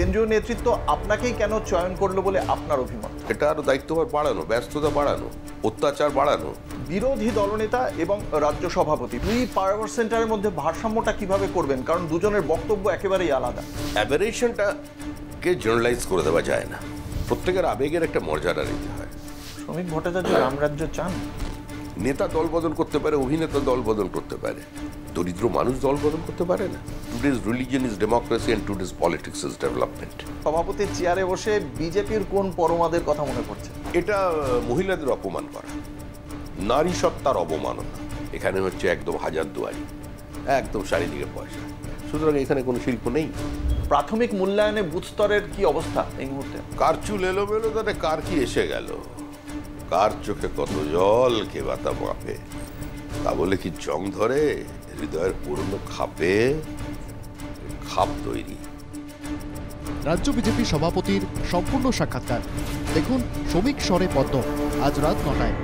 কেন্দ্রীয় নেতৃত্ব আপনাকেই কেন চয়ন করলো বলে আপনার অভিমত? এটা আরো দায়িত্বভার বাড়ানো, ব্যস্ততা বাড়ানো, অত্যাচার বাড়ানো। বিরোধী দলনেতা এবং রাজ্য সভাপতি দুই পাওয়ার সেন্টারের মধ্যে ভারসাম্যটা কিভাবে করবেন? কারণ দুজনের বক্তব্য একেবারেই আলাদা। অ্যাবেরেশনটাকে জেনারেলাইজ করে দেওয়া যায় না, প্রত্যেকের আবেগের একটা মর্যাদা নিতে হয়। শ্রমিক ভট্টাচার্য রামরাজ্য চান? নেতা দল বদল করতে পারে, অভিনেতা দল বদল করতে পারে, দরিদ্র মানুষ দল বদল করতে পারে না। Today's religion is democracy and today's politics is development. সভাপতির চেয়ারে বসে বিজেপির কোন পরমাদের কথা মনে পড়ছে? এটা মহিলাদের অপমান করা, নারী সত্তার অবমাননা। এখানে হচ্ছে একদম হাজারদুয়ারি, একদম চারিদিকে পয়সা। সুতরাং এখানে কোনো শিল্প নেই। প্রাথমিক মূল্যায়নে বুথ স্তরের কি অবস্থা এই মুহূর্তে? কার চুল এলোমেলো, তাতে কার কি এসে গেল, কার চোখে কত জল, কে বাতা মাপে, তা বলে কি জং ধরে? হৃদয়ের পুরনো খাপে খাপ তৈরি। রাজ্য বিজেপি সভাপতির সম্পূর্ণ সাক্ষাৎকার দেখুন শ্রমিক স্বরে পদ্ম, আজ রাত ৯টায়।